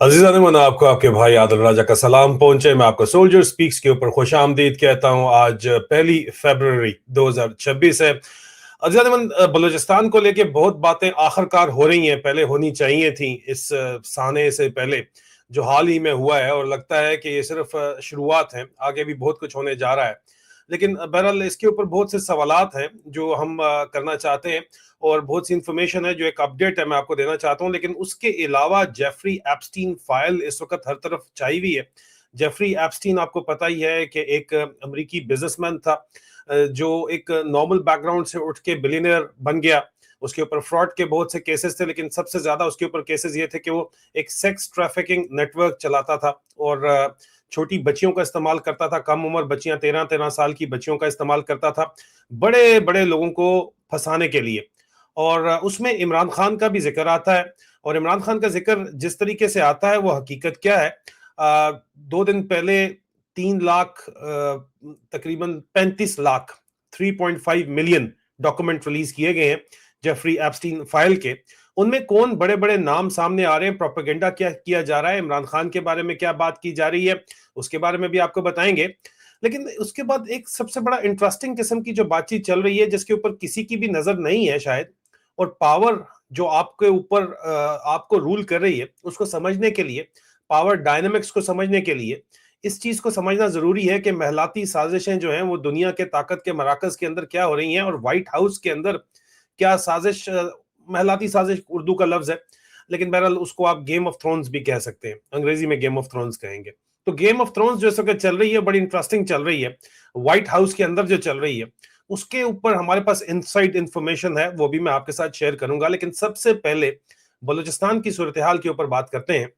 अजीज़ान मन आपको आपके भाई आदिल राजा का सलाम पहुंचे। मैं आपका सोल्जर स्पीक्स के ऊपर खुश आमदीद कहता हूं। आज 1 फरवरी 2026 है। अजीज़ान मन, बलूचिस्तान को लेके बहुत बातें आखिरकार हो रही हैं, पहले होनी चाहिए थी इस साने से पहले जो हाल ही में हुआ है, और लगता है कि ये सिर्फ शुरुआत है, आगे भी बहुत कुछ होने जा रहा है। लेकिन बहरहाल इसके ऊपर बहुत से सवालात हैं जो हम करना चाहते हैं, और बहुत सी इंफॉर्मेशन है जो एक अपडेट है मैं आपको देना चाहता हूं। लेकिन उसके अलावा जेफरी एप्स्टीन फाइल इस वक्त हर तरफ छाई हुई है। जेफरी एप्स्टीन आपको पता ही है कि एक अमेरिकी बिजनेसमैन था, जो एक नॉर्मल बैकग्राउंड से उठ के बिलियनर बन गया। उसके ऊपर फ्रॉड के बहुत से केसेस थे, लेकिन सबसे ज्यादा उसके ऊपर केसेस ये थे कि वो एक सेक्स ट्रैफिकिंग नेटवर्क चलाता था और छोटी बच्चियों का इस्तेमाल करता था। कम उम्र बच्चियां, 13-13 साल की बच्चियों का इस्तेमाल करता था बड़े बड़े लोगों को फंसाने के लिए। और उसमें इमरान खान का भी जिक्र आता है, और इमरान खान का जिक्र जिस तरीके से आता है वो हकीकत क्या है। 2 दिन पहले 3 लाख, तकरीबन 35 लाख, 3.5 मिलियन डॉक्यूमेंट रिलीज किए गए हैं जेफरी एप्स्टीन फाइल के। उनमें कौन बड़े बड़े नाम सामने आ रहे हैं, प्रोपेगेंडा क्या किया जा रहा है, इमरान खान के बारे में क्या बात की जा रही है, उसके बारे में भी आपको बताएंगे। लेकिन उसके बाद एक सबसे बड़ा इंटरेस्टिंग किस्म की जो बातचीत चल रही है, जिसके ऊपर किसी की भी नजर नहीं है शायद, और पावर जो आपके ऊपर आपको रूल कर रही है, उसको समझने के लिए, पावर डायनेमिक्स को समझने के लिए इस चीज को समझना जरूरी है कि महलाती साजिशें जो हैं वो दुनिया के ताकत के मराकज के अंदर क्या हो रही हैं, और व्हाइट हाउस के अंदर क्या साजिश, महलाती साजिश उर्दू का लफ्ज है, लेकिन बहरहाल उसको आप गेम ऑफ थ्रोन्स भी कह सकते हैं, अंग्रेजी में गेम ऑफ थ्रोन्स कहेंगे। तो गेम ऑफ थ्रोन्स जो इस वक्त चल रही है, बड़ी इंटरेस्टिंग चल रही है, व्हाइट हाउस के अंदर जो चल रही है, उसके ऊपर हमारे पास इनसाइड इंफॉर्मेशन है, वो भी मैं आपके साथ शेयर करूंगा। लेकिन सबसे पहले बलूचिस्तान की सूरत हाल के ऊपर बात करते हैं।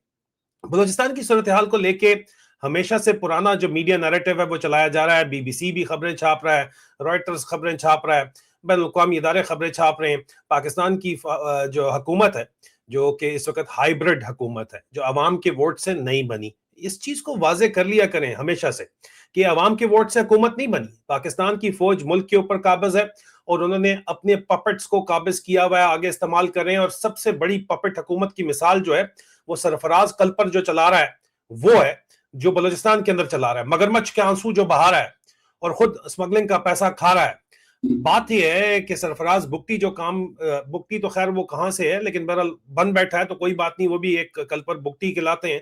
बलूचिस्तान की सूरत हाल को लेके हमेशा से पुराना जो मीडिया नैरेटिव है वो चलाया जा रहा है। बीबीसी भी खबरें छाप रहा है, रॉयटर्स खबरें छाप रहा है, बैन अवी इदारे खबरें छाप रहे हैं। पाकिस्तान की जो हुकूमत है, जो कि इस वक्त हाइब्रिड हुकूमत है, जो अवाम के वोट से नहीं बनी, इस चीज को वाजे कर लिया करें हमेशा से कि अवाम के वोट से हुकूमत नहीं बनी। पाकिस्तान की फौज मुल्क के ऊपर काबिज है, और उन्होंने अपने पपेट्स को काबिज किया हुआ है, आगे इस्तेमाल कर रहे हैं। और सबसे बड़ी पपेट हुकूमत की मिसाल जो है वो सरफराज कल पर जो चला रहा है वो है, जो बलूचिस्तान के अंदर चला रहा है, मगरमच्छ के आंसू जो बहा रहा है और खुद स्मगलिंग का पैसा खा रहा है। बात यह है कि सरफराज बुगटी जो काम, बुगटी तो खैर वो कहां से है, लेकिन बहरहाल बन बैठा है तो कोई बात नहीं, वो भी एक कल पर बुगटी कहलाते हैं।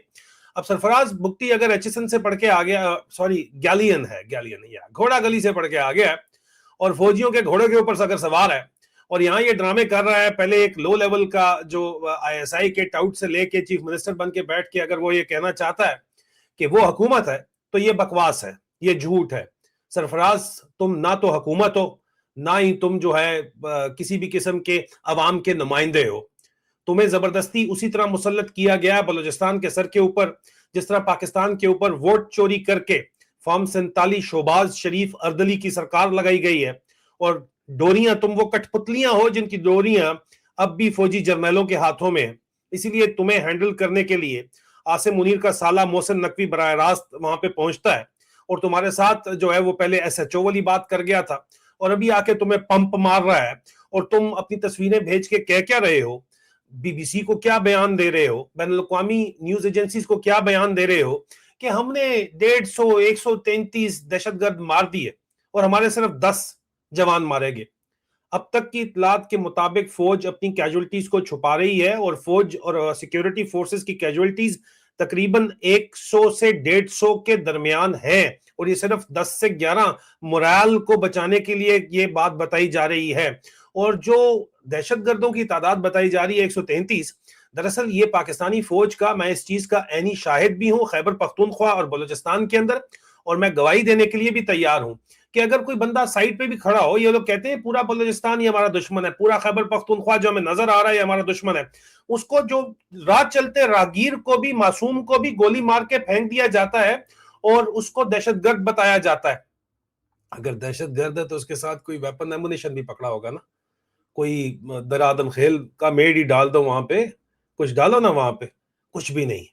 अब सरफराज बुगटी अगर एचएसएन से पढ़ के आ गया, सॉरी गैलियन है, गैलियन या घोड़ा गली से पढ़ के आ गया है, और फौजियों के घोड़े के ऊपर से अगर सवार है, और यहाँ ये ड्रामे कर रहा है, पहले एक लो लेवल का जो आईएसआई के टाउट से लेके चीफ मिनिस्टर बन के बैठ के अगर वो ये कहना चाहता है कि वो हुकूमत है, तो ये बकवास है, ये झूठ है। सरफराज, तुम ना तो हुकूमत हो, ना ही तुम जो है किसी भी किस्म के अवाम के नुमाइंदे हो। तुम्हें जबरदस्ती उसी तरह मुसल्लत किया गया है बलूचिस्तान के सर के ऊपर, जिस तरह पाकिस्तान के ऊपर वोट चोरी करके फॉर्म 47 शोबाज शरीफ अर्दली की सरकार लगाई गई है। और डोरियां, तुम वो कठपुतलियां हो जिनकी डोरियां अब भी फौजी जर्नलों के हाथों में है। इसीलिए तुम्हें हैंडल करने के लिए आसिम मुनीर का साला मोहसिन नकवी बराह रास्त वहां पे पहुंचता है, और तुम्हारे साथ जो है वो पहले एसएचओ वाली बात कर गया था, और अभी आके तुम्हें पंप मार रहा है। और तुम अपनी तस्वीरें भेज के कह क्या रहे हो, बीबीसी को क्या बयान दे रहे हो, बैन अवी न्यूज एजेंसीज को क्या बयान दे रहे हो कि हमने 150 133 दहशतगर्द मार दिए और हमारे सिर्फ 10 जवान मारे गए। अब तक की इतलात के मुताबिक फौज अपनी कैजुअलिटीज को छुपा रही है, और फौज और सिक्योरिटी फोर्सेस की कैजुअलिटीज तकरीबन 100 से 150 के दरमियान है, और ये सिर्फ 10 से 11 मोराल को बचाने के लिए ये बात बताई जा रही है। और जो दहशतगर्दों की तादाद बताई जा रही है 133, दरअसल ये पाकिस्तानी फौज का, मैं इस चीज का ऐनी शाहिद भी हूं खैबर पख्तूनख्वा और बलूचिस्तान के अंदर, और मैं गवाही देने के लिए भी तैयार हूं कि अगर कोई बंदा साइड पे भी खड़ा हो, ये लोग कहते हैं पूरा बलूचिस्तान ही हमारा दुश्मन है, पूरा खैबर पख्तूनख्वा जो हमें नजर आ रहा है हमारा दुश्मन है, उसको जो राह चलते राहगीर को भी, मासूम को भी गोली मार के फेंक दिया जाता है और उसको दहशतगर्द बताया जाता है। अगर दहशतगर्द है तो उसके साथ कोई वेपन एमुनेशन भी पकड़ा होगा ना, कोई दरादम खेल का मेड ही डाल दो वहां पे, कुछ डालो ना वहां पे, कुछ भी नहीं,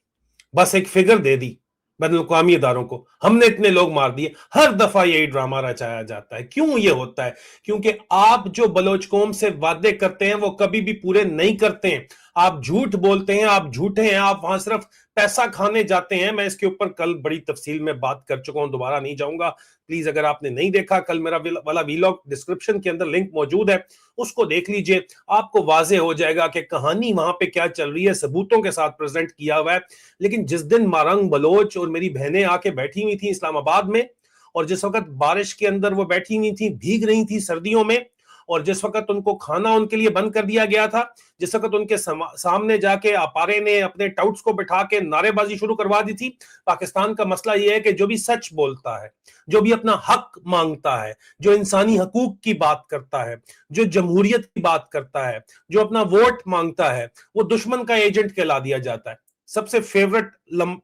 बस एक फिगर दे दी, बैनुल-अक़वामी इदारों को, हमने इतने लोग मार दिए। हर दफा यही ड्रामा रचाया जाता है। क्यों ये होता है? क्योंकि आप जो बलोच कौम से वादे करते हैं वो कभी भी पूरे नहीं करते हैं। आप झूठ बोलते हैं, आप झूठे हैं, आप वहां सिर्फ पैसा खाने जाते हैं। मैं इसके ऊपर कल बड़ी तफसील में बात कर चुका हूं, दोबारा नहीं जाऊंगा। प्लीज अगर आपने नहीं देखा, कल मेरा वाला वीलॉग डिस्क्रिप्शन के अंदर लिंक मौजूद है, उसको देख लीजिए। आपको वाजे हो जाएगा कि कहानी वहां पे क्या चल रही है, सबूतों के साथ प्रेजेंट किया हुआ है। लेकिन जिस दिन मारंग बलोच और मेरी बहनें आके बैठी हुई थी इस्लामाबाद में, और जिस वक्त बारिश के अंदर वो बैठी हुई थी, भीग रही थी सर्दियों में, और जिस वक्त उनको खाना उनके लिए बंद कर दिया गया था, जिस वक्त उनके सामने जाके अपारे ने अपने टाउट्स को बिठा के नारेबाजी शुरू करवा दी थी। पाकिस्तान का मसला यह है कि जो भी सच बोलता है, जो भी अपना हक मांगता है, जो इंसानी हकूक की बात करता है, जो जमहूरियत की बात करता है, जो अपना वोट मांगता है, वो दुश्मन का एजेंट कहला दिया जाता है। सबसे फेवरेट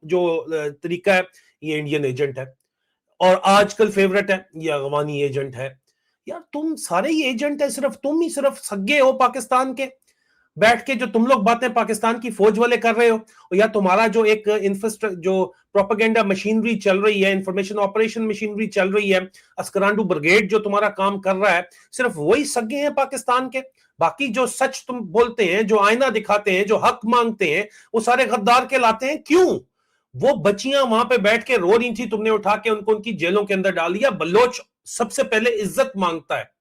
जो तरीका है ये इंडियन एजेंट है, और आजकल फेवरेट है ये अफगानी एजेंट है। यार तुम सारे ही एजेंट है, सिर्फ तुम ही सिर्फ सगे हो पाकिस्तान के। बैठ के जो तुम लोग बातें पाकिस्तान की फौज वाले कर रहे हो, या तुम्हारा जो एक इंफ्रास्ट्रक्चर, जो प्रोपेगेंडा मशीनरी चल रही है, इंफॉर्मेशन ऑपरेशन मशीनरी चल रही है, अस्करांडू ब्रिगेड जो तुम्हारा काम कर रहा है, सिर्फ वही सगे हैं पाकिस्तान के। बाकी जो सच तुम बोलते हैं, जो आईना दिखाते हैं, जो हक मांगते हैं, वो सारे गद्दार के लाते हैं। क्यों? वो बच्चियां वहां पे बैठ के रो रही थी, तुमने उठा के उनको उनकी जेलों के अंदर डाल दिया। बलोच सबसे पहले इज्जत मांगता है।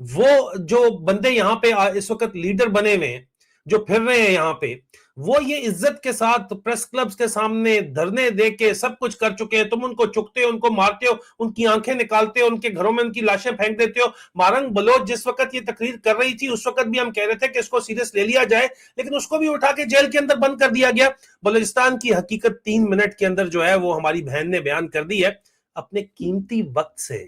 वो जो बंदे यहां पे इस वक्त लीडर बने हुए हैं, जो फिर रहे हैं यहां पे, वो ये इज्जत के साथ प्रेस क्लब्स के सामने धरने दे के सब कुछ कर चुके हैं। तुम उनको चुकते हो, उनको मारते हो, उनकी आंखें निकालते हो, उनके घरों में उनकी लाशें फेंक देते हो। मारंग बलोच जिस वक्त ये तकरीर कर रही थी, उस वक्त भी हम कह रहे थे कि इसको सीरियस ले लिया जाए, लेकिन उसको भी उठा के जेल के अंदर बंद कर दिया गया। बलूचिस्तान की हकीकत 3 मिनट के अंदर जो है वो हमारी बहन ने बयान कर दी है। अपने कीमती वक्त से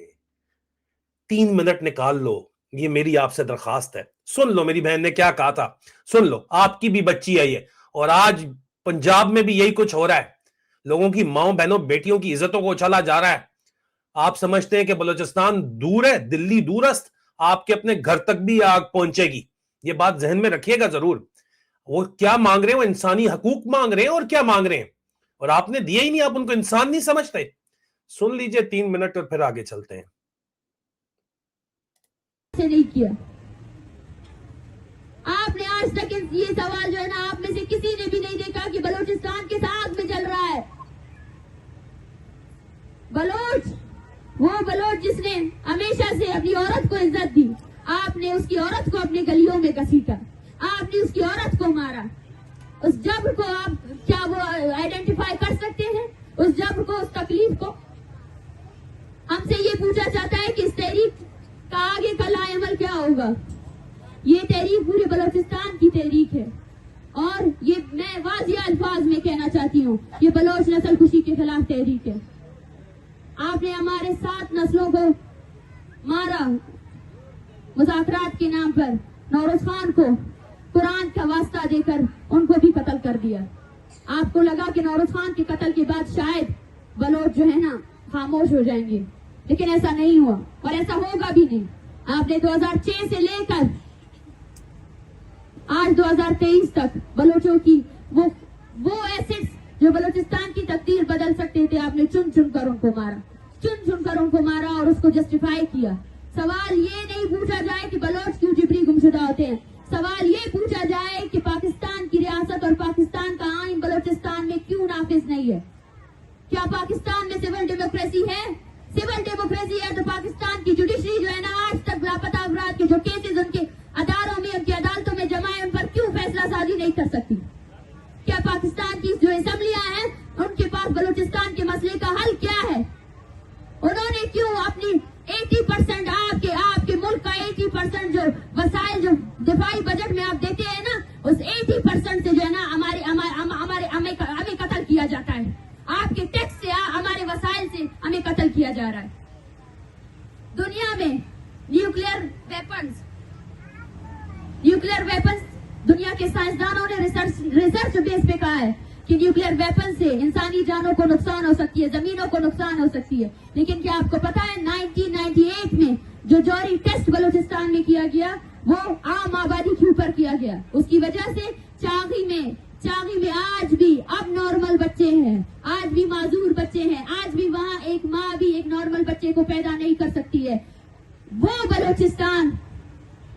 3 मिनट निकाल लो, ये मेरी आपसे दरखास्त है। सुन लो मेरी बहन ने क्या कहा था, सुन लो। आपकी भी बच्ची है ये, और आज पंजाब में भी यही कुछ हो रहा है। लोगों की माओ बहनों बेटियों की इज्जतों को उछाला जा रहा है। आप समझते हैं कि बलूचिस्तान दूर है, दिल्ली दूरस्थ, आपके अपने घर तक भी आग पहुंचेगी। ये बात जहन में रखिएगा जरूर। वो क्या मांग रहे हैं? वो इंसानी हकूक मांग रहे हैं, और क्या मांग रहे हैं, और आपने दिए ही नहीं। आप उनको इंसान नहीं समझते। सुन लीजिए 3 मिनट और फिर आगे चलते हैं। नहीं किया आपने आज तक ये सवाल जो है ना, आप में से किसी ने भी नहीं देखा कि बलूचिस्तान किस आग में जल रहा है। बलोच, वो बलोच जिसने हमेशा से अपनी औरत को इज्जत दी, आपने उसकी औरत को अपने गलियों में घसीटा, आपने उसकी औरत को मारा। उस जब्र को आप क्या वो आइडेंटिफाई कर सकते हैं? उस जब्र को, उस तकलीफ को? हमसे ये पूछा जाता है कि इस तहरीक का आगे का लाएमल क्या होगा। ये तहरीक पूरे बलूचिस्तान की तहरीक है, और ये मैं वाज़िया अल्फाज में कहना चाहती हूँ, ये बलोच नस्ल खुशी के खिलाफ तहरीक है। आपने हमारे 7 नस्लों को मारा मुज़ाकरात के नाम पर। नौरोज खान को कुरान का वास्ता देकर उनको भी कत्ल कर दिया। आपको लगा कि नौरोज खान के कत्ल के बाद शायद बलोच जो है ना खामोश हो जाएंगे, लेकिन ऐसा नहीं हुआ, और ऐसा होगा भी नहीं। आपने 2006 से लेकर आज 2023 तक बलोचों की वो एसेट्स जो बलूचिस्तान की तकदीर बदल सकते थे, आपने चुन चुन कर उनको मारा, चुन चुन कर उनको मारा, और उसको जस्टिफाई किया। सवाल ये नहीं पूछा जाए कि बलोच क्यों जिबरी गुमशुदा होते हैं। सवाल ये पूछा जाए कि पाकिस्तान की रियासत और पाकिस्तान का आइन बलूचिस्तान में क्यों नाफिज नहीं है। क्या पाकिस्तान में सिविल डेमोक्रेसी है? सिविल डेमोक्रेसी है तो पाकिस्तान की जुडिशरी जो है ना, आज तक लापता अफराद के जो केसेस उनके अदारों में, उनकी अदालतों में जमा है, उन पर क्यों फैसला साजी नहीं कर सकती? क्या पाकिस्तान की जो असेंबलियां हैं, उनके पास बलूचिस्तान के मसले का हल क्या है? उन्होंने क्यों अपनी 80% आपके मुल्क का 80% जो वसाइल जो दिफाई बजट में आप देते हैं ना, उस 80% से जो है ना हमें कत्ल किया जाता है। आपके टैक्स से, हमारे वसाइल से हमें कत्ल किया जा रहा है। दुनिया में न्यूक्लियर वेपन्स दुनिया के साइंसदानों ने रिसर्च बेस पे कहा है कि न्यूक्लियर वेपन से इंसानी जानों को नुकसान हो सकती है, जमीनों को नुकसान हो सकती है। लेकिन क्या आपको पता है 1998 में जो जौहरी टेस्ट बलूचिस्तान में किया गया, वो आम आबादी के ऊपर किया गया। उसकी वजह से चागी में चांगी में आज भी अब नॉर्मल बच्चे हैं, आज भी माजूर बच्चे हैं, आज भी वहाँ एक माँ भी एक नॉर्मल बच्चे को पैदा नहीं कर सकती है। वो बलूचिस्तान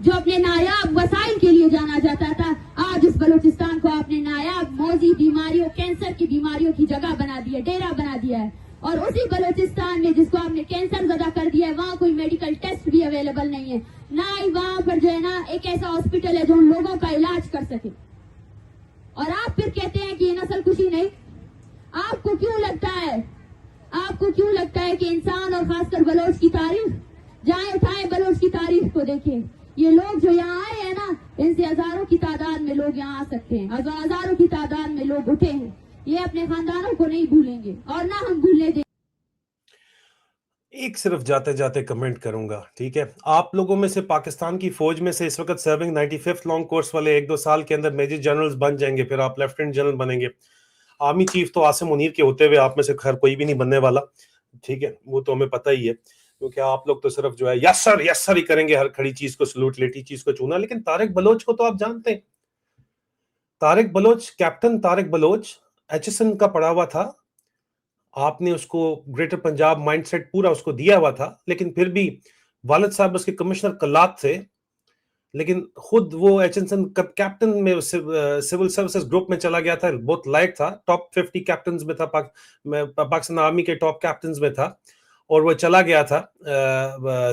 जो अपने नायाब वसाइल के लिए जाना जाता था, आज उस बलूचिस्तान को आपने नायाब मौजी बीमारियों, कैंसर की बीमारियों की जगह बना दी है, डेरा बना दिया है। और उसी बलूचिस्तान में जिसको आपने कैंसर ज़दा कर दिया है, वहाँ कोई मेडिकल टेस्ट भी अवेलेबल नहीं है, ना ही वहाँ पर जो है ना एक ऐसा हॉस्पिटल है जो उन लोगों का इलाज कर सके। और आप फिर कहते हैं कि ये नस्ल कुशी नहीं। आपको क्यों लगता है कि इंसान और खासकर बलोच की तारीफ, जाए उठाए बलोच की तारीफ को देखें। ये लोग जो यहाँ आए हैं ना, इनसे हजारों की तादाद में लोग यहाँ आ सकते हैं, हजारों की तादाद में लोग उठे हैं। ये अपने खानदानों को नहीं भूलेंगे और ना हम भूलने देंगे। एक सिर्फ जाते जाते कमेंट करूंगा, ठीक है। आप लोगों में से पाकिस्तान की फौज में से इस वक्त सर्विंग 95th लॉन्ग कोर्स वाले 1-2 साल के अंदर मेजर जनरल्स बन जाएंगे, फिर आप लेफ्टिनेंट जनरल बनेंगे। आर्मी चीफ तो आसिम मुनीर के होते हुए आप में से खैर कोई भी नहीं बनने वाला, ठीक है, वो तो हमें पता ही है, क्योंकि आप लोग तो सिर्फ जो है यस सर ही करेंगे, हर खड़ी चीज को सलूट, लेटी चीज को चूना। लेकिन तारिक बलोच को तो आप जानते हैं, तारिक बलोच, कैप्टन तारिक बलोच एचएसएन का पढ़ा हुआ था। आपने उसको ग्रेटर पंजाब माइंडसेट पूरा उसको दिया हुआ था, लेकिन फिर भी वालिद साहब उसके कमिश्नर कलात थे, लेकिन खुद वो एचएसएन कैप्टन में सिविल सर्विसेज ग्रुप में चला गया था, बहुत लायक था, टॉप 50 कैप्टन में था, पाकिस्तान आर्मी के टॉप कैप्टन में था, और वो चला गया था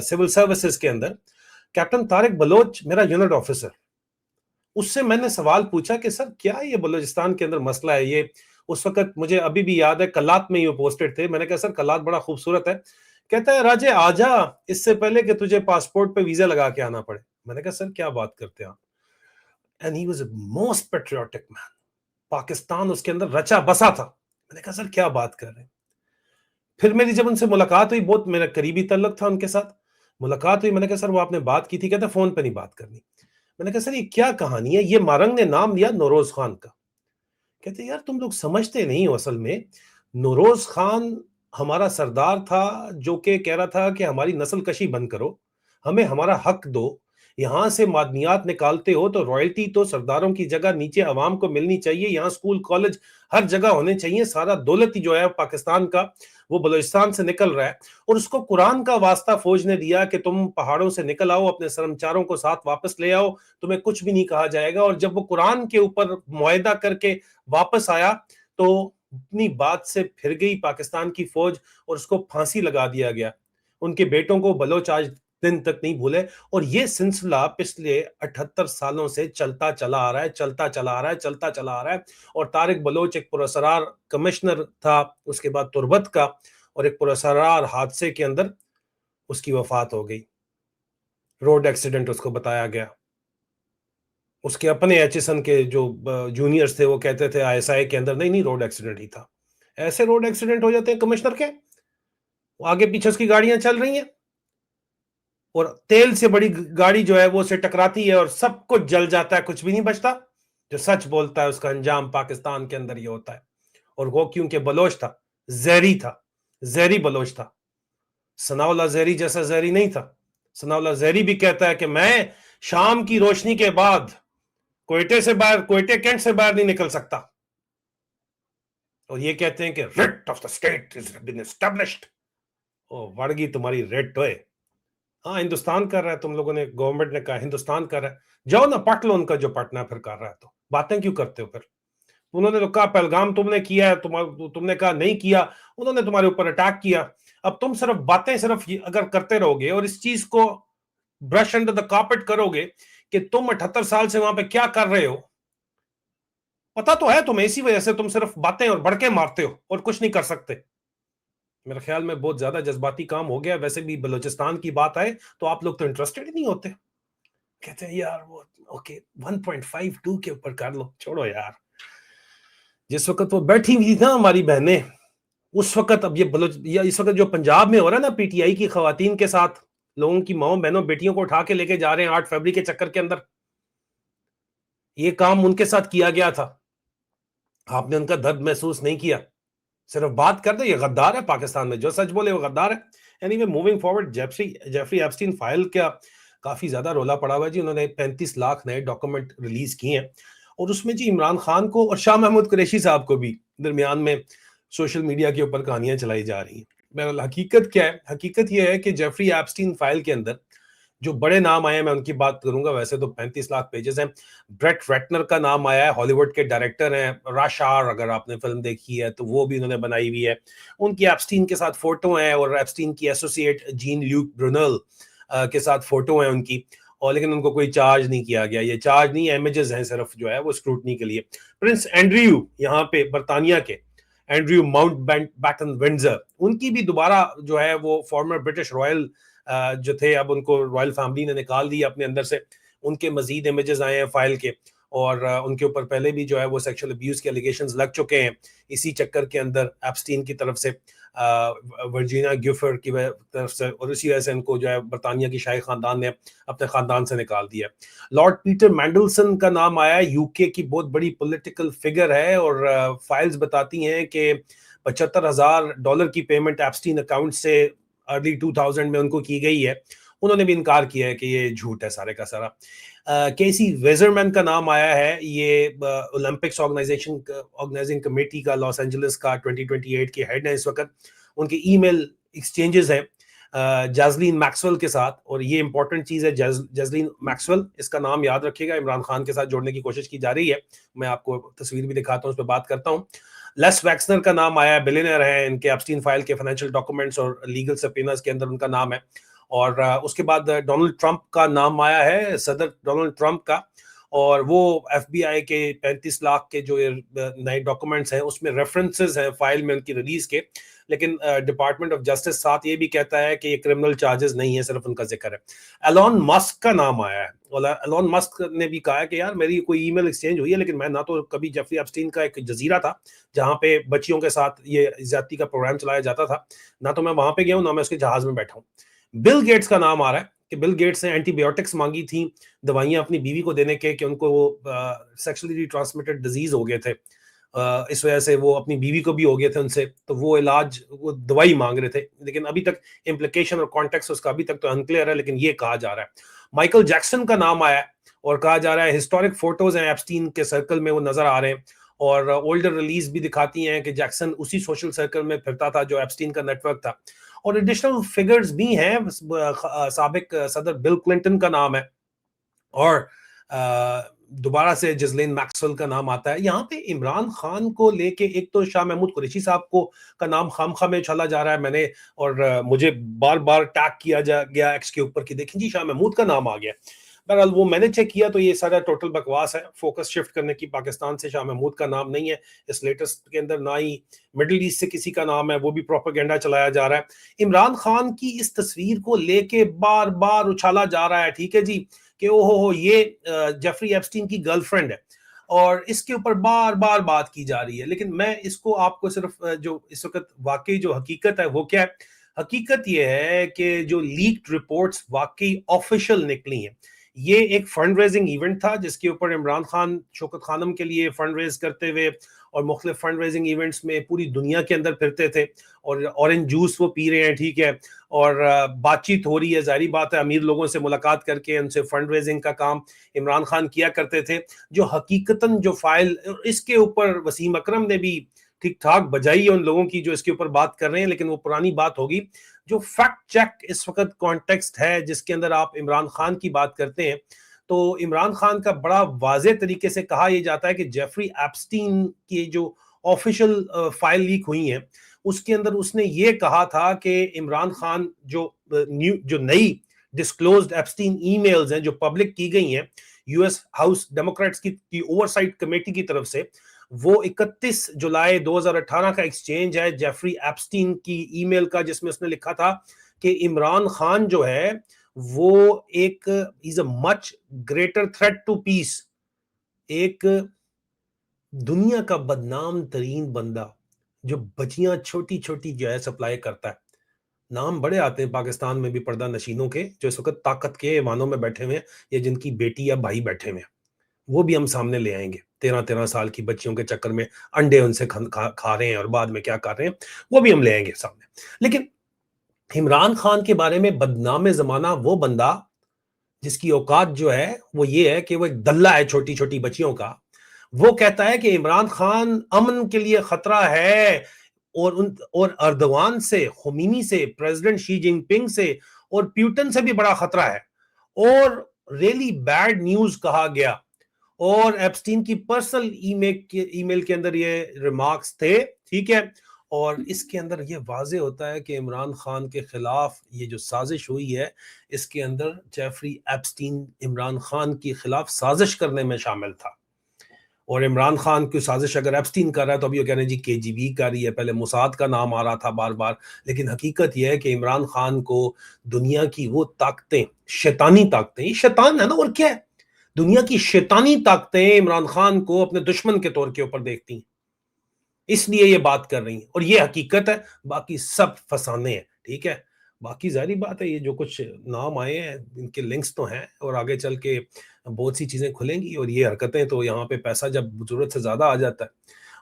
सिविल सर्विसेज के अंदर। कैप्टन तारिक बलोच मेरा यूनिट ऑफिसर, उससे मैंने सवाल पूछा कि सर क्या ये बलूचिस्तान के अंदर मसला है ये। उस वक्त मुझे अभी भी याद है कलात में ये पोस्टेड थे। मैंने कहा सर कलात बड़ा खूबसूरत है। कहता है राजे आजा, इससे पहले कि तुझे पासपोर्ट पे वीजा लगा के आना पड़े। मैंने कहा सर क्या बात करते हैं आप। And he was most patriotic man, Pakistan उसके अंदर रचा बसा था। मैंने कहा सर क्या बात कर रहे हैं। फिर मेरी जब उनसे मुलाकात हुई, बहुत मेरा करीबी तल्लुक था उनके साथ, मुलाकात हुई, मैंने कहा सर वो आपने बात की थी। कहते फोन पे नहीं बात करनी। मैंने कहा सर ये क्या कहानी है। ये मारंग ने नाम लिया नौरोज खान का। कहते यार तुम लोग समझते नहीं हो, असल में नौरोज खान हमारा सरदार था जो कि कह रहा था कि हमारी नस्ल कशी बंद करो, हमें हमारा हक दो, यहां से मादनियात निकालते हो तो रॉयल्टी तो सरदारों की जगह नीचे अवाम को मिलनी चाहिए, यहाँ स्कूल कॉलेज हर जगह होने चाहिए, सारा दौलत ही जो है पाकिस्तान का वो बलूचिस्तान से निकल रहा है। और उसको कुरान का वास्ता फौज ने दिया कि तुम पहाड़ों से निकल आओ, अपने सरमचारों को साथ वापस ले आओ, तुम्हें कुछ भी नहीं कहा जाएगा। और जब वो कुरान के ऊपर मुआहदा करके वापस आया तो अपनी बात से फिर गई पाकिस्तान की फौज और उसको फांसी लगा दिया गया। उनके बेटों को बलोच आज दिन तक नहीं भूले। और ये सिलसिला पिछले 78 सालों से चलता चला आ रहा है। और तारिक बलोच एक पुरअसरार कमिश्नर था, उसके बाद तुर्बत का, और एक पुरअसरार हादसे के अंदर उसकी वफात हो गई। रोड एक्सीडेंट उसको बताया गया। उसके अपने एचएसएन के जो जूनियर्स थे वो कहते थे आईएसआई के अंदर नहीं रोड एक्सीडेंट ही था। ऐसे रोड एक्सीडेंट हो जाते हैं कमिश्नर के, आगे पीछे उसकी गाड़ियां चल रही हैं और तेल से बड़ी गाड़ी जो है वो से टकराती है और सब कुछ जल जाता है, कुछ भी नहीं बचता। जो सच बोलता है उसका अंजाम पाकिस्तान के अंदर ये होता है। और वो क्योंकि बलोच था, जहरी था, जहरी बलोच था। सनाउल्लाह जहरी जैसा जहरी नहीं था। सनाउल्लाह जहरी भी कहता है कि मैं शाम की रोशनी के बाद क्वेटे कैंट से बाहर नहीं निकल सकता। और ये कहते हैं कि writ of the state is been established. ओ वड़गी तुम्हारी रिट होए। हाँ हिंदुस्तान कर रहा है, तुम लोगों ने, गवर्नमेंट ने कहा हिंदुस्तान कर रहा है, जाओ ना पट लो उनका जो पटना फिर कर रहा है। तो बातें क्यों करते हो फिर। उन्होंने तो कहा पहलगाम तुमने किया है, तुमने कहा नहीं किया, उन्होंने तुम्हारे ऊपर अटैक किया। अब तुम सिर्फ बातें सिर्फ अगर करते रहोगे और इस चीज को ब्रश अंडर द कार्पेट करोगे कि तुम 78 साल से वहां पे क्या कर रहे हो, पता तो है तुम्हें, इसी वजह से तुम सिर्फ बातें और भड़के मारते हो और कुछ नहीं कर सकते। मेरे ख्याल में बहुत ज्यादा जज्बाती काम हो गया। वैसे भी बलूचिस्तान की बात आए तो आप लोग तो इंटरेस्टेड ही नहीं होते। कहते हैं यार वो ओके 1.52 के ऊपर कर लो, छोड़ो यार। जिस वक्त वो बैठी हुई थी ना हमारी बहनें, उस वक्त, अब ये इस वक्त जो पंजाब में हो रहा है ना पीटीआई की खवातीन के साथ, लोगों की माओ बहनों बेटियों को उठा के लेके जा रहे हैं 8 फरवरी के चक्कर के अंदर, ये काम उनके साथ किया गया था। आपने उनका दर्द महसूस नहीं किया, सिर्फ बात कर दो ये गद्दार है, पाकिस्तान में जो सच बोले वो गद्दार है। Anyway moving forward, Jeffrey Epstein file का काफी ज्यादा रोला पड़ा हुआ है जी। उन्होंने 35 लाख नए डॉक्यूमेंट रिलीज किए हैं और उसमें जी इमरान खान को और शाह महमूद कुरैशी साहब को भी दरमियान में सोशल मीडिया के ऊपर कहानियां चलाई जा रही हैं। बहरहाल हकीकत क्या है? हकीकत यह है कि जेफरी एप्स्टीन फाइल के अंदर जो बड़े नाम आए हैं मैं उनकी बात करूंगा। वैसे तो 35 लाख पेजेस हैं। ब्रेट रेटनर का नाम आया है, हॉलीवुड के डायरेक्टर हैं। रश आवर अगर आपने फिल्म देखी है तो वो भी उन्होंने बनाई हुई है। उनकी एप्स्टीन के साथ फोटो है और एप्स्टीन की एसोसिएट जीन ल्यूक ब्रुनल के साथ फोटो है उनकी। और लेकिन उनको कोई चार्ज नहीं किया गया। ये चार्ज नहीं, इमेजेस हैं सिर्फ जो है वो स्क्रूटनी के लिए। प्रिंस एंड्रयू यहाँ पे बर्तानिया के एंड्रयू माउंट बैटन विंडसर, उनकी भी दोबारा जो है वो फॉर्मर ब्रिटिश रॉयल जो थे अब उनको रॉयल फैमिली ने निकाल दिया अपने अंदर से। उनके मजीद इमेजेस आए हैं फाइल के और उनके ऊपर पहले भी जो है वो सेक्सुअल अब्यूज के एलिगेशंस लग चुके हैं। इसी चक्कर के अंदर एप्स्टीन की तरफ से वर्जीनिया गिफर की तरफ से और इसी वजह से इनको जो है बरतानिया की शाही खानदान ने अपने खानदान से निकाल दिया। लॉर्ड पीटर मैंडलसन का नाम आया, यूके की बहुत बड़ी पॉलिटिकल फिगर है और फाइल्स बताती हैं कि $75,000 की पेमेंट एप्स्टीन अकाउंट से अर्ली 2000 में उनको की गई है। उन्होंने भी इनकार किया है कि ये झूठ है सारे का सारा। केसी वेजरमैन का नाम आया है, ये ओलंपिक्स ऑर्गेनाइजिंग कमेटी का लॉस एंजलिस का 2028 के हेड है इस वक्त। उनके ईमेल एक्सचेंजेस हैं जैज़लीन मैक्सवेल के साथ और ये इंपॉर्टेंट चीज़ है। जैज़लीन मैक्सवेल, इसका नाम याद रखिएगा, इमरान खान के साथ जोड़ने की कोशिश की जा रही है। मैं आपको तस्वीर भी दिखाता हूँ, उस पर बात करता हूँ। लेस वैक्सनर का नाम आया, बिलियनर है। इनके एप्स्टीन फाइल के फाइनेंशियल डॉक्यूमेंट्स और लीगल सबपोनास के अंदर उनका नाम है। और उसके बाद डोनाल्ड ट्रंप का नाम आया है, सदर डोनाल्ड ट्रंप का। और वो एफबीआई के 35 लाख के जो नए डॉक्यूमेंट्स हैं उसमें रेफरेंसेस हैं फाइल में उनकी रिलीज के। लेकिन डिपार्टमेंट ऑफ जस्टिस साथ ये भी कहता है कि ये क्रिमिनल चार्जेस नहीं है, सिर्फ उनका जिक्र है। एलॉन मस्क का नाम आया है और एलॉन मस्क ने भी कहा है कि यार मेरी कोई ईमेल एक्सचेंज हुई है, लेकिन मैं ना तो कभी जेफरी एप्स्टीन का एक जजीरा था जहां पे बच्चियों के साथ ये ज्यादती का प्रोग्राम चलाया जाता था, ना तो मैं वहां पे गया हूं, ना मैं उसके जहाज में बैठा हूं। बिल गेट्स का नाम आ रहा है कि बिल गेट्स ने एंटीबायोटिक्स मांगी थी, दवाइयां अपनी बीवी को देने के कि उनको वो सेक्सुअली ट्रांसमिटेड डिजीज हो गए थे। इस वजह से वो अपनी बीवी को भी हो गए थे उनसे, तो वो इलाज, वो दवाई मांग रहे थे। लेकिन अभी तक इम्प्लीकेशन और कॉन्टेक्स्ट उसका अभी तक तो अनक्लियर है, लेकिन ये कहा जा रहा है। माइकल जैक्सन का नाम आया और कहा जा रहा है हिस्टोरिक फोटोज हैं एप्स्टीन के सर्कल में, वो नजर आ रहे हैं। और ओल्डर रिलीज भी दिखाती हैं कि जैक्सन उसी सोशल सर्कल में फिरता था जो एप्स्टीन का नेटवर्क था। और एडिशनल फिगर्स भी हैं, साबिक सदर बिल क्लिंटन का नाम है और दोबारा से जिसलीन मैक्सवेल का नाम आता है। यहाँ पे इमरान खान को लेके एक तो शाह महमूद कुरैशी साहब को का नाम खामखा में चला जा रहा है मैंने, और मुझे बार बार टैग किया जा गया एक्स के ऊपर कि देखें जी शाह महमूद का नाम आ गया। बहरहाल वो मैंने चेक किया तो ये सारा टोटल बकवास है। फोकस शिफ्ट करने की पाकिस्तान से शाह महमूद का नाम नहीं है इस लेटेस्ट के अंदर, ना ही मिडिल ईस्ट से किसी का नाम है, वो भी प्रोपेगेंडा चलाया जा रहा है। इमरान खान की इस तस्वीर को लेके बार बार उछाला जा रहा है, ठीक है जी, कि ओहो ये जेफरी एप्स्टीन की गर्लफ्रेंड है और इसके ऊपर बार बार बात की जा रही है। लेकिन मैं इसको आपको सिर्फ जो इस वक्त वाकई जो हकीकत है वो क्या है, हकीकत ये है कि जो लीक्ड रिपोर्ट्स वाकई ऑफिशियल निकली हैं। ये एक फंड रेजिंग इवेंट था जिसके ऊपर इमरान खान शौकत खानम के लिए फंड रेज करते हुए और मुख्तलिफ फंड रेजिंग इवेंट्स में पूरी दुनिया के अंदर फिरते थे और ऑरेंज जूस वो पी रहे हैं, ठीक है, और बातचीत हो रही है। जाहिर बात है अमीर लोगों से मुलाकात करके उनसे फंड रेजिंग का काम इमरान खान किया करते थे। जो हकीकतन जो फाइल इसके ऊपर वसीम अकरम ने भी ठीक ठाक बजाई है उन लोगों की जो इसके ऊपर बात कर रहे हैं, लेकिन वो पुरानी बात होगी। जो फैक्ट चेक इस वक्त कॉन्टेक्स्ट है जिसके अंदर आप इमरान खान की बात करते हैं, तो इमरान खान का बड़ा वाज़े तरीके से कहा यह जाता है कि जेफरी एप्स्टीन की जो ऑफिशियल फाइल लीक हुई है उसके अंदर उसने ये कहा था कि इमरान खान जो नई डिस्क्लोज्ड एप्स्टीन ईमेल्स हैं जो पब्लिक की गई हैं यूएस हाउस डेमोक्रेट्स की ओवरसाइट कमेटी की तरफ से, वो 31 जुलाई 2018 का एक्सचेंज है जेफरी एप्स्टीन की ईमेल का, जिसमें उसने लिखा था कि इमरान खान जो है वो एक is a much greater threat to peace, एक दुनिया का बदनाम तरीन बंदा जो बच्चियां छोटी छोटी जो है सप्लाई करता है। नाम बड़े आते हैं पाकिस्तान में भी पर्दा नशीनों के जो इस वक्त ताकत के ऐवानों में बैठे हुए हैं या जिनकी बेटी या भाई बैठे हुए हैं, वो भी हम सामने ले आएंगे। 13-13 साल की बच्चियों के चक्कर में अंडे उनसे खा रहे हैं और बाद में क्या कर रहे हैं वो भी हम ले आएंगे सामने। लेकिन इमरान खान के बारे में बदनाम जमाना वो बंदा जिसकी औकात जो है वो ये है कि वो एक दल्ला है छोटी छोटी बच्चियों का, वो कहता है कि इमरान खान अमन के लिए खतरा है, और अर्दवान से, खुमीनी से, प्रेसिडेंट शी जिनपिंग से और प्यूटन से भी बड़ा खतरा है, और रियली बैड न्यूज कहा गया। और एप्स्टीन की पर्सनल ईमेल के अंदर ये रिमार्क्स थे, ठीक है। और इसके अंदर ये वाजे होता है कि इमरान खान के खिलाफ ये जो साजिश हुई है, इसके अंदर जेफरी एप्स्टीन इमरान खान के खिलाफ साजिश करने में शामिल था। और इमरान खान की साजिश अगर एप्स्टीन कर रहा है तो अभी वो कह रहे हैं जी केजीबी कर रही है, पहले मुसाद का नाम आ रहा था बार बार, लेकिन हकीकत यह है कि इमरान खान को दुनिया की वो ताकतें, शैतानी ताकतें, ये शैतान है ना और क्या है, दुनिया की शैतानी ताकतें इमरान खान को अपने दुश्मन के तौर के ऊपर देखती हैं, इसलिए ये बात कर रही हैं। और ये हकीकत है, बाकी सब फसाने हैं, ठीक है। बाकी जाहिर बात है, ये जो कुछ नाम आए हैं इनके लिंक्स तो हैं, और आगे चल के बहुत सी चीजें खुलेंगी, और ये हरकतें तो यहाँ पे पैसा जब जरूरत से ज्यादा आ जाता है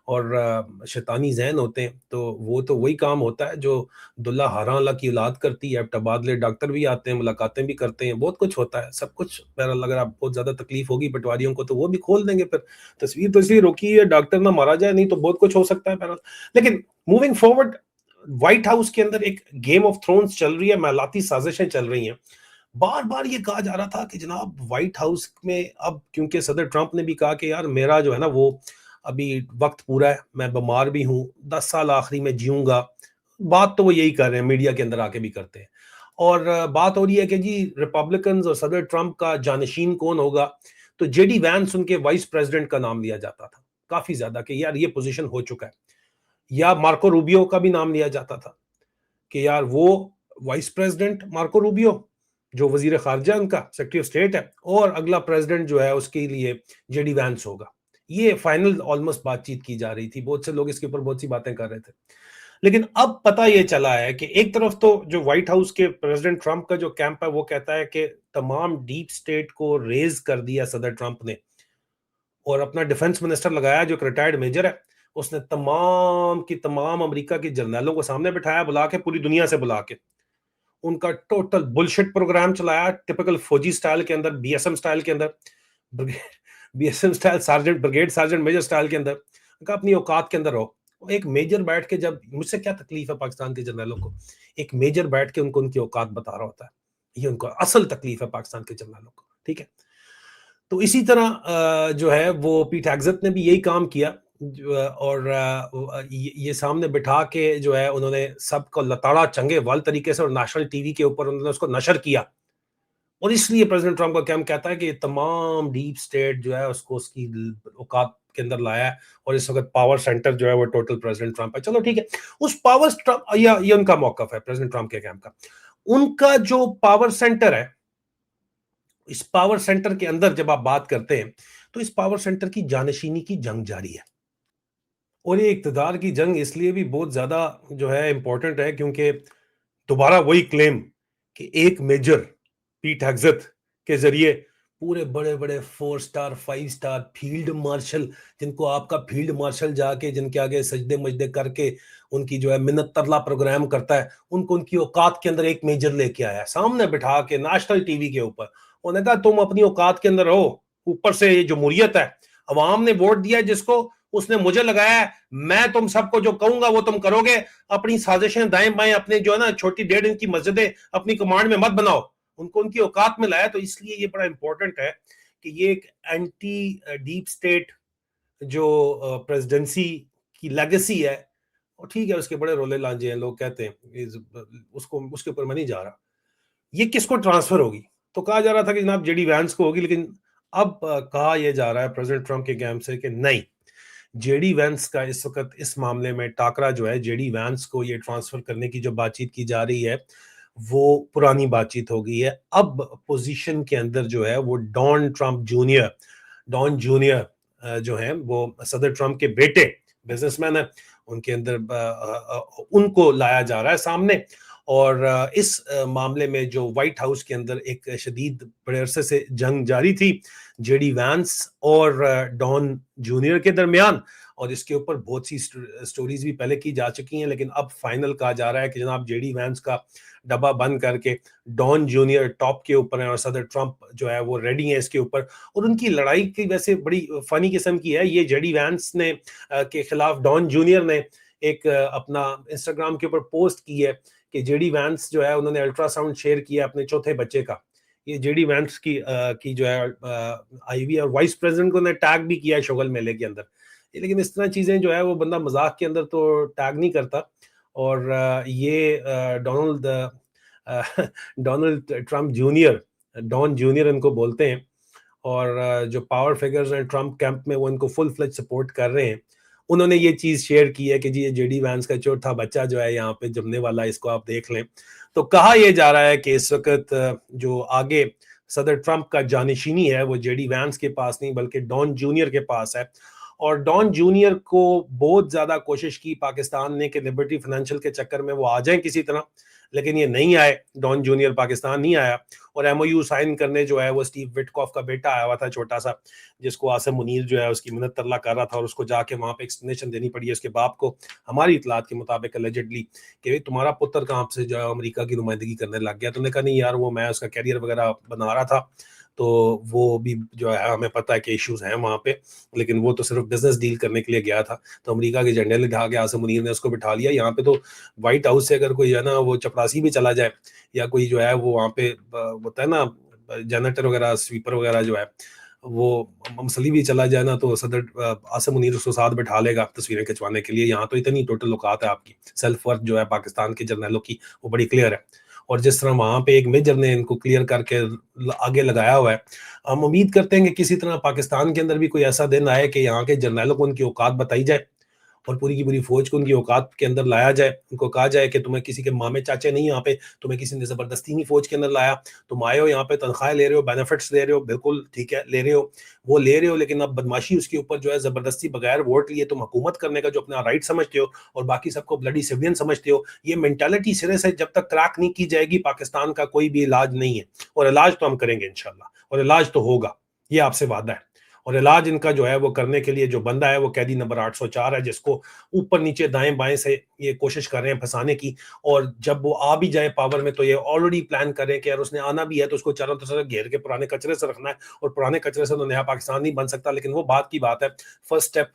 और शैतानी जहन होते हैं, तो वही काम होता है जो दुल्ला हारा अल्लाह की औलाद करती है। अब तबादले डॉक्टर भी आते हैं, मुलाकातें भी करते हैं, बहुत कुछ होता है, सब कुछ। बहरहाल अगर आप बहुत ज्यादा तकलीफ होगी पटवारियों को तो वो भी खोल देंगे, फिर तस्वीर तो इसलिए रोकी है डॉक्टर ना मारा जाए, नहीं तो बहुत कुछ हो सकता है। बहरहाल लेकिन मूविंग फॉरवर्ड, व्हाइट हाउस के अंदर एक गेम ऑफ थ्रोन्स चल रही है, मैलाती साजिशें चल रही हैं। बार बार ये कहा जा रहा था कि जनाब व्हाइट हाउस में, अब क्योंकि सदर ट्रंप ने भी कहा कि यार मेरा जो है ना वो अभी वक्त पूरा है, मैं बीमार भी हूं, 10 साल आखिरी में जीऊंगा। बात तो वो यही कर रहे हैं, मीडिया के अंदर आके भी करते हैं। और बात हो रही है कि जी रिपब्लिकन्स और सदर ट्रंप का जानशीन कौन होगा, तो जेडी वैंस उनके वाइस प्रेसिडेंट का नाम लिया जाता था काफी ज्यादा कि यार ये पोजीशन हो चुका है, या मार्को रूबियो का भी नाम लिया जाता था कि यार वो वाइस प्रेसिडेंट मार्को रूबियो जो वजीर खारजा उनका सेक्रेटरी ऑफ स्टेट है, और अगला प्रेसिडेंट जो है उसके लिए जेडी वैंस होगा। ये फाइनल ऑलमोस्ट बातचीत की जा रही थी, बहुत से लोग इसके ऊपर बहुत सी बातें कर रहे थे। लेकिन अब पता ये चला है कि एक तरफ तो जो व्हाइट हाउस के प्रेसिडेंट ट्रंप का जो कैंप है वो कहता है कि तमाम डीप स्टेट को रेज कर दिया सदर ट्रंप ने, और अपना डिफेंस मिनिस्टर लगाया जो एक रिटायर्ड मेजर है, उसने तमाम की तमाम अमेरिका के जर्नलों को सामने बिठाया, बुला के, पूरी दुनिया से बुला के उनका टोटल बुलशिट प्रोग्राम चलाया, टिपिकल फौजी स्टाइल के अंदर, बीएसएम स्टाइल के अंदर, BSM style, sergeant, brigade sergeant major style के अंदर। उनका अपनी औकात के अंदर रहो। एक मेजर बैठ के, जब मुझसे क्या तकलीफ है पाकिस्तान के जर्नलों को, एक मेजर बैठ के उनको उनकी औकात बता रहा होता है, ये उनको असल तकलीफ है पाकिस्तान के जर्नलों को, ठीक है। तो इसी तरह जो है वो पीट हेग्सेथ ने भी यही काम किया, और ये सामने बिठा के जो है उन्होंने सबको लताड़ा चंगे वाल तरीके से, और नेशनल टीवी के ऊपर उन्होंने उसको नशर किया। और इसलिए प्रेसिडेंट ट्रंप का क्या कहता है कि तमाम डीप स्टेट जो है उसको उसकी औकात के अंदर लाया है, और इस वक्त पावर सेंटर जो है वो टोटल प्रेसिडेंट ट्रंप है। चलो ठीक है, उस पावर ट्रंप, ये उनका मौकफ है प्रेसिडेंट ट्रंप के कैंप का। उनका जो पावर सेंटर है, इस पावर सेंटर के अंदर जब आप बात करते हैं तो इस पावर सेंटर की जानशीनी की जंग जारी है। और ये इक्तदार की जंग इसलिए भी बहुत ज्यादा जो है इंपॉर्टेंट है क्योंकि दोबारा वही क्लेम कि एक मेजर पीट हेग्सेथ के जरिए पूरे बड़े बड़े 4 स्टार 5 स्टार फील्ड मार्शल, जिनको आपका फील्ड मार्शल जाके जिनके आगे सजदे मजदे करके उनकी जो है मिन्नत तरला प्रोग्राम करता है, उनको उनकी औकात के अंदर एक मेजर लेके आया सामने बिठा के नेशनल टीवी के ऊपर। उन्होंने कहा तुम अपनी औकात के अंदर रहो, ऊपर से ये जमहूरियत है, अवाम ने वोट दिया जिसको, उसने मुझे लगाया है, मैं तुम सबको जो कहूंगा वो तुम करोगे, अपनी साजिशें दाएं बाएं अपने जो है ना छोटी 1.5 इंच की मस्जिदें अपनी कमांड में मत बनाओ। उनको उनकी औकात में लाया। तो इसलिए ये बड़ा इंपॉर्टेंट है कि ये एक एंटी डीप स्टेट जो प्रेसिडेंसी की लेगेसी है, और ठीक है उसके बड़े रोले लांजे हैं, लोग कहते हैं उसको, उसके ऊपर मैं नहीं जा रहा। ये किसको ट्रांसफर होगी, तो कहा जा रहा था कि जनाब जेडी वैंस को होगी, लेकिन अब कहा यह जा रहा है प्रेसिडेंट ट्रंप के कैंप से कि नहीं, जेडी वैंस का इस वक्त इस मामले में टाकरा जो है, जेडी वैंस को ये ट्रांसफर करने की जो बातचीत की जा रही है वो पुरानी बातचीत हो गई है। अब पोजीशन के अंदर जो है वो डॉन जूनियर जो है वो सदर ट्रंप के बेटे बिजनेसमैन है, उनके अंदर उनको लाया जा रहा है सामने। और इस मामले में जो व्हाइट हाउस के अंदर एक शदीद बड़े अरसे से जंग जारी थी जेडी वैंस और डॉन जूनियर के दरमियान, और इसके ऊपर बहुत सी स्टोरीज भी पहले की जा चुकी हैं, लेकिन अब फाइनल कहा जा रहा है कि जनाब जेडी वैंस का डब्बा बंद करके डॉन जूनियर टॉप के ऊपर है और सदर ट्रंप जो है वो रेडी है इसके ऊपर। और उनकी लड़ाई की वैसे बड़ी फनी किस्म की है। ये जेडी वैंस ने के खिलाफ डॉन जूनियर ने एक अपना इंस्टाग्राम के ऊपर पोस्ट की है कि जेडी वैंस जो है उन्होंने अल्ट्रासाउंड शेयर किया अपने चौथे बच्चे का। ये जेडी वैंस की जो है आईवी और वाइस प्रेसिडेंट को ने टैग भी किया है शोगल मेले के अंदर। लेकिन इस तरह चीजें जो है वो बंदा मजाक के अंदर तो टैग नहीं करता। और ये Donald Donald Trump junior, Don junior इनको बोलते हैं, और जो पावर फिगर्स हैं ट्रंप कैंप में वो इनको फुल फ्लेज सपोर्ट कर रहे हैं। उन्होंने ये चीज शेयर की है कि जी ये जेडी वैंस का चौथा बच्चा जो है यहाँ पे जमने वाला है, इसको आप देख लें। तो कहा यह जा रहा है कि इस वक्त जो आगे सदर ट्रंप का जानिशीनी है वो जेडी वैंस के पास नहीं बल्कि डॉन जूनियर के पास है। और डॉन जूनियर को बहुत ज्यादा कोशिश की पाकिस्तान ने कि लिबर्टी फाइनेंशियल के चक्कर में वो आ जाएं किसी तरह, लेकिन ये नहीं आए। डॉन जूनियर पाकिस्तान नहीं आया और एमओयू साइन करने जो है वो स्टीव विटकॉफ का बेटा आया हुआ था छोटा सा, जिसको आसिम मुनीर जो है उसकी मिन्नत तरला कर रहा था और उसको जाके वहां पे एक्सप्लेनेशन देनी पड़ी है उसके बाप को, हमारी इतलात के मुताबिक अलेजेडली, कि तुम्हारा पुत्र कहाँ से जो है अमेरिका की नुमाइंदगी करने लग गया। तुमने कहा नहीं यार वो मैं उसका कैरियर वगैरह बना रहा था, तो वो भी जो है हमें पता है कि इश्यूज हैं वहाँ पे, लेकिन वो तो सिर्फ बिजनेस डील करने के लिए गया था। तो अमेरिका के झंडे लगा के आसिम मुनीर ने उसको बिठा लिया यहाँ पे। तो व्हाइट हाउस से अगर कोई है ना वो चपरासी भी चला जाए या कोई जो है वो वहाँ पे होता है ना जनरेटर वगैरह स्वीपर वगैरह जो है वो मसली भी चला जाए ना, तो सदर आसिम मुनीर उसको साथ बिठा लेगा तस्वीरें खिंचवाने के लिए। यहाँ तो इतनी टोटल औकात है आपकी, सेल्फ वर्थ जो है पाकिस्तान के जर्नैलों की वो बड़ी क्लियर है। और जिस तरह वहां पे एक मेजर ने इनको क्लियर करके आगे लगाया हुआ है, हम उम्मीद करते हैं कि किसी तरह पाकिस्तान के अंदर भी कोई ऐसा दिन आए कि यहाँ के जर्नैलों को उनकी औकात बताई जाए और पूरी की पूरी फौज को उनकी औकात के अंदर लाया जाए। उनको कहा जाए कि तुम्हें किसी के मामे चाचे नहीं यहाँ पे, तुम्हें किसी ने जबरदस्ती नहीं फौज के अंदर लाया, तुम आए हो यहाँ पे तनख्वाह ले रहे हो, बेनिफिट्स ले रहे हो, बिल्कुल ठीक है ले रहे हो, वो ले रहे हो, लेकिन अब बदमाशी उसके ऊपर जो है जबरदस्ती बगैर वोट लिए तुम हुकूमत करने का जो अपना राइट समझते हो और बाकी सबको ब्लडी सिविलियन समझते हो, ये मेंटालिटी सिरे से जब तक क्रैक नहीं की जाएगी पाकिस्तान का कोई भी इलाज नहीं है। और इलाज तो हम करेंगे इंशाल्लाह, और इलाज तो होगा, ये आपसे वादा है। और इलाज इनका जो है वो करने के लिए जो बंदा है वो कैदी नंबर 804 है, जिसको ऊपर नीचे दाएं बाएं से ये कोशिश कर रहे हैं फंसाने की। और जब वो आ भी जाए पावर में तो ये ऑलरेडी प्लान कर रहे हैं कि यार उसने आना भी है तो उसको चारों तरफ से घेर के पुराने कचरे से रखना है, और पुराने कचरे से तो नया पाकिस्तान नहीं बन सकता। लेकिन वो बात की बात है, फर्स्ट स्टेप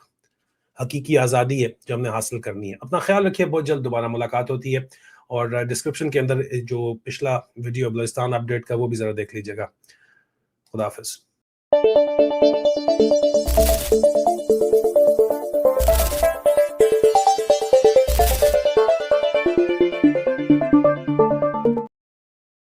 हकीकी आज़ादी है जो हमने हासिल करनी है। अपना ख्याल रखिए, बहुत जल्द दोबारा मुलाकात होती है। और डिस्क्रिप्शन के अंदर जो पिछला वीडियो बलूचिस्तान अपडेट का वो भी जरा देख लीजिएगा। खुदा हाफिज।